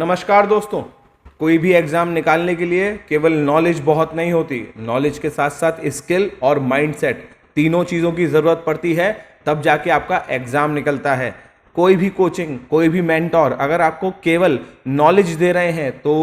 नमस्कार दोस्तों। कोई भी एग्जाम निकालने के लिए केवल नॉलेज बहुत नहीं होती, नॉलेज के साथ साथ स्किल और माइंडसेट तीनों चीज़ों की ज़रूरत पड़ती है, तब जाके आपका एग्ज़ाम निकलता है। कोई भी कोचिंग, कोई भी मेंटोर अगर आपको केवल नॉलेज दे रहे हैं तो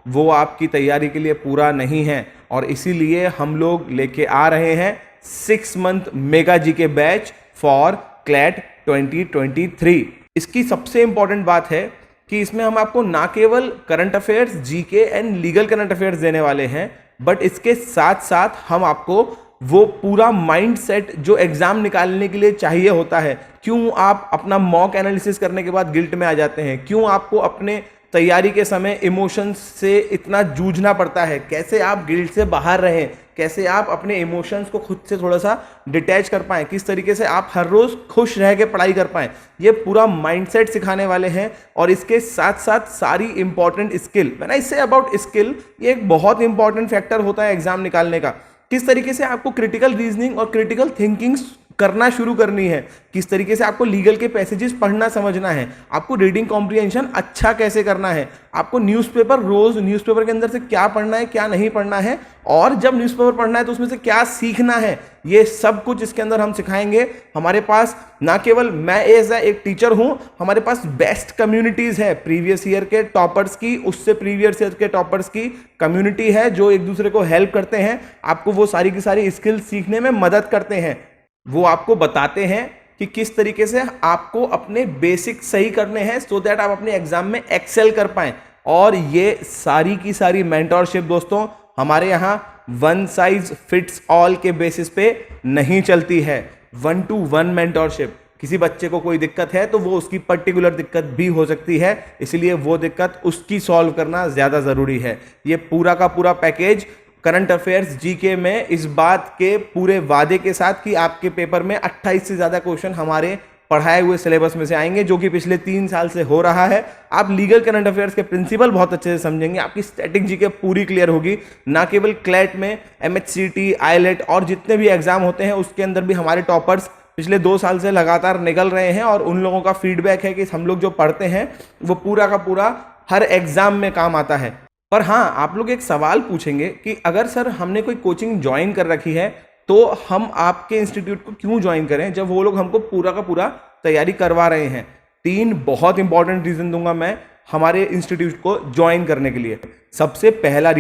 वो आपकी तैयारी के लिए पूरा नहीं है, और इसीलिए हम लोग लेके आ रहे हैं 6 मंथ मेगा जी के बैच फॉर क्लैट 2023। इसकी सबसे इंपॉर्टेंट बात है कि इसमें हम आपको ना केवल current affairs, GK and legal current affairs देने वाले हैं, बट इसके साथ साथ हम आपको वो पूरा माइंड सेट जो एग्जाम निकालने के लिए चाहिए होता है। क्यों आप अपना मॉक एनालिसिस करने के बाद गिल्ट में आ जाते हैं, क्यों आपको अपने तैयारी के समय इमोशंस से इतना जूझना पड़ता है, कैसे आप गिल्ट से बाहर रहें, कैसे आप अपने इमोशंस को खुद से थोड़ा सा डिटैच कर पाएं, किस तरीके से आप हर रोज खुश रह के पढ़ाई कर पाएं, ये पूरा माइंडसेट सिखाने वाले हैं। और इसके साथ साथ सारी important skill, when I say about skill, ये एक बहुत इंपॉर्टेंट फैक्टर होता है एग्जाम निकालने का। किस तरीके से आपको क्रिटिकल रीजनिंग और क्रिटिकल थिंकिंग करना शुरू करनी है, किस तरीके से आपको लीगल के पैसेजेस पढ़ना समझना है, आपको रीडिंग कॉम्प्रिहेंशन अच्छा कैसे करना है, आपको न्यूज़पेपर, रोज न्यूज़पेपर के अंदर से क्या पढ़ना है, क्या नहीं पढ़ना है, और जब न्यूज़पेपर पढ़ना है तो उसमें से क्या सीखना है, ये सब कुछ इसके अंदर हम सिखाएंगे। हमारे पास ना केवल मैं एज एक टीचर हूं, हमारे पास बेस्ट कम्युनिटीज है, प्रीवियस ईयर के टॉपर्स की, उससे प्रीवियस ईयर के टॉपर्स की कम्युनिटी है जो एक दूसरे को हेल्प करते हैं, आपको वो सारी की सारी स्किल सीखने में मदद करते हैं। वो आपको बताते हैं कि किस तरीके से आपको अपने बेसिक सही करने हैं सो दैट आप अपने एग्जाम में एक्सेल कर पाएं। और ये सारी की सारी मेंटोरशिप दोस्तों हमारे यहाँ वन साइज फिट्स ऑल के बेसिस पे नहीं चलती है। 1-to-1 मेंटोरशिप, किसी बच्चे को कोई दिक्कत है तो वो उसकी पर्टिकुलर दिक्कत भी हो सकती है, इसलिए वो दिक्कत उसकी सॉल्व करना ज़्यादा ज़रूरी है। ये पूरा का पूरा पैकेज करंट अफेयर्स, जीके में इस बात के पूरे वादे के साथ कि आपके पेपर में 28 से ज़्यादा क्वेश्चन हमारे पढ़ाए हुए सिलेबस में से आएंगे, जो कि पिछले 3 साल से हो रहा है। आप लीगल करंट अफेयर्स के प्रिंसिपल बहुत अच्छे से समझेंगे, आपकी स्टैटिक जीके पूरी क्लियर होगी। ना केवल क्लैट में, एमएचसीटी, आईलेट और जितने भी एग्जाम होते हैं उसके अंदर भी हमारे टॉपर्स पिछले 2 साल से लगातार निकल रहे हैं, और उन लोगों का फीडबैक है कि हम लोग जो पढ़ते हैं वो पूरा का पूरा हर एग्जाम में काम आता है। पर हाँ, आप लोग एक सवाल पूछेंगे कि अगर सर हमने कोई कोचिंग ज्वाइन कर रखी है तो हम आपके इंस्टीट्यूट को क्यों ज्वाइन करें जब वो लोग हमको पूरा का पूरा तैयारी करवा रहे हैं। 3 बहुत इंपॉर्टेंट रीजन दूंगा मैं हमारे इंस्टीट्यूट को ज्वाइन करने के लिए। सबसे पहला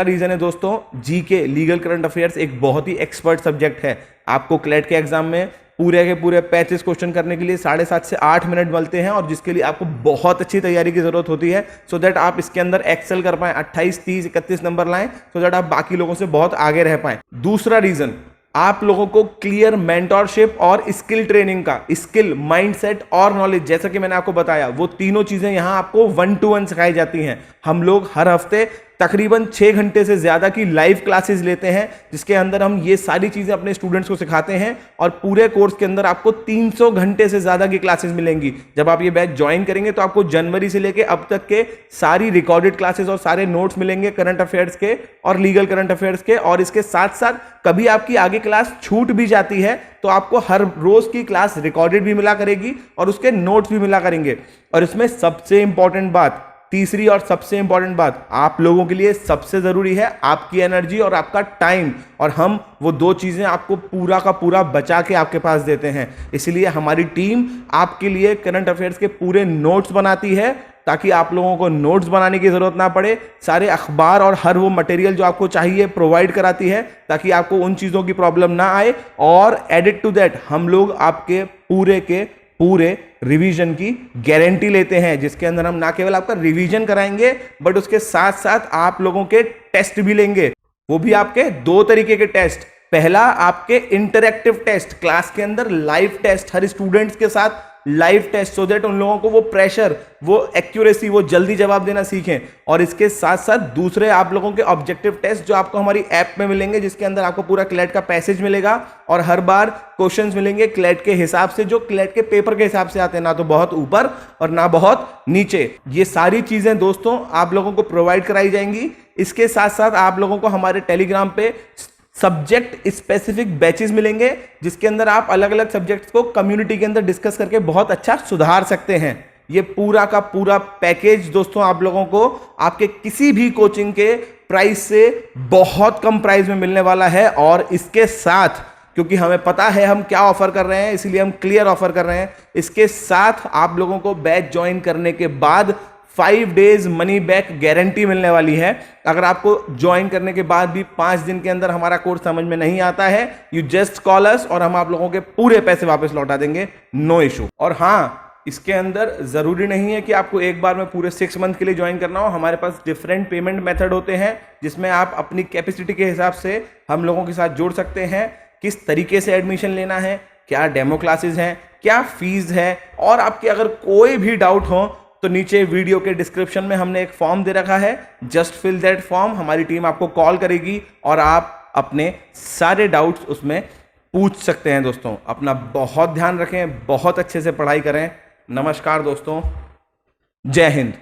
रीजन है दोस्तों, जीके, लीगल करंट अफेयर्स एक बहुत ही एक्सपर्ट सब्जेक्ट है। आपको क्लैट के एग्जाम में पूरे के पूरे 35 क्वेश्चन करने के लिए 7.5 से 8 मिनट मिलते हैं, और जिसके लिए आपको बहुत अच्छी तैयारी की जरूरत होती है सो दैट आप इसके अंदर एक्सेल कर पाएं, 28, 30, 31 नंबर लाएं सो दैट आप बाकी लोगों से बहुत आगे रह पाएं। दूसरा रीजन, आप लोगों को क्लियर मेंटोरशिप और स्किल ट्रेनिंग का, स्किल, माइंडसेट और नॉलेज, जैसा कि मैंने आपको बताया, वो तीनों चीजें यहां आपको 1-to-1 सिखाई जाती हैं। हम लोग हर हफ्ते तकरीबन 6 घंटे से ज्यादा की लाइव क्लासेस लेते हैं, जिसके अंदर हम ये सारी चीजें अपने स्टूडेंट्स को सिखाते हैं, और पूरे कोर्स के अंदर आपको 300 घंटे से ज्यादा की क्लासेस मिलेंगी। जब आप ये बैच ज्वाइन करेंगे तो आपको जनवरी से लेके अब तक के सारी रिकॉर्डेड क्लासेस और सारे नोट्स मिलेंगे करंट अफेयर्स के और लीगल करंट अफेयर्स के। और इसके साथ साथ कभी आपकी आगे क्लास छूट भी जाती है तो आपको हर रोज की क्लास रिकॉर्डेड भी मिला करेगी और उसके नोट्स भी मिला करेंगे। और इसमें सबसे इंपॉर्टेंट बात, तीसरी और सबसे इंपॉर्टेंट बात, आप लोगों के लिए सबसे जरूरी है आपकी एनर्जी और आपका टाइम, और हम वो 2 चीजें आपको पूरा का पूरा बचा के आपके पास देते हैं। इसलिए हमारी टीम आपके लिए करंट अफेयर्स के पूरे नोट्स बनाती है, ताकि आप लोगों को नोट्स बनाने की जरूरत ना पड़े। सारे अखबार और हर वो मटेरियल जो आपको चाहिए प्रोवाइड कराती है, ताकि आपको उन चीजों की प्रॉब्लम ना आए। और एडिड टू दैट, हम लोग आपके पूरे के पूरे रिवीजन की गारंटी लेते हैं, जिसके अंदर हम ना केवल आपका रिवीजन कराएंगे बट उसके साथ साथ आप लोगों के टेस्ट भी लेंगे। वो भी आपके 2 तरीके के टेस्ट। पहला, आपके इंटरैक्टिव टेस्ट, क्लास के अंदर लाइव टेस्ट, हर स्टूडेंट्स के साथ लाइव टेस्ट, सो दैट उन लोगों को वो प्रेशर, वो एक्यूरेसी, वो जल्दी जवाब देना सीखें। और इसके साथ साथ दूसरे आप लोगों के ऑब्जेक्टिव टेस्ट जो आपको हमारी ऐप में मिलेंगे, जिसके अंदर आपको पूरा क्लैट का पैसेज मिलेगा और हर बार क्वेश्चंस मिलेंगे क्लैट के हिसाब से, जो क्लैट के पेपर के हिसाब से आते हैं, ना तो बहुत ऊपर और ना बहुत नीचे। ये सारी चीजें दोस्तों आप लोगों को प्रोवाइड कराई जाएंगी। इसके साथ साथ आप लोगों को हमारे टेलीग्राम पे सब्जेक्ट स्पेसिफिक बैचेस मिलेंगे, जिसके अंदर आप अलग अलग सब्जेक्ट्स को कम्युनिटी के अंदर डिस्कस करके बहुत अच्छा सुधार सकते हैं। ये पूरा का पूरा पैकेज दोस्तों आप लोगों को आपके किसी भी कोचिंग के प्राइस से बहुत कम प्राइस में मिलने वाला है। और इसके साथ, क्योंकि हमें पता है हम क्या ऑफर कर रहे हैं, इसलिए हम क्लियर ऑफर कर रहे हैं, इसके साथ आप लोगों को बैच ज्वाइन करने के बाद 5 डेज मनी बैक गारंटी मिलने वाली है। अगर आपको ज्वाइन करने के बाद भी 5 दिन के अंदर हमारा कोर्स समझ में नहीं आता है, यू जस्ट कॉल अस और हम आप लोगों के पूरे पैसे वापस लौटा देंगे, नो इशू। और हाँ, इसके अंदर जरूरी नहीं है कि आपको एक बार में पूरे 6 मंथ के लिए ज्वाइन करना हो। हमारे पास डिफरेंट पेमेंट मेथड होते हैं जिसमें आप अपनी कैपेसिटी के हिसाब से हम लोगों के साथ जुड़ सकते हैं। किस तरीके से एडमिशन लेना है, क्या डेमो क्लासेस हैं, क्या फीस है, और आपके अगर कोई भी डाउट हो तो नीचे वीडियो के डिस्क्रिप्शन में हमने एक फॉर्म दे रखा है, जस्ट फिल दैट फॉर्म। हमारी टीम आपको कॉल करेगी और आप अपने सारे डाउट्स उसमें पूछ सकते हैं। दोस्तों अपना बहुत ध्यान रखें, बहुत अच्छे से पढ़ाई करें। नमस्कार दोस्तों, जय हिंद।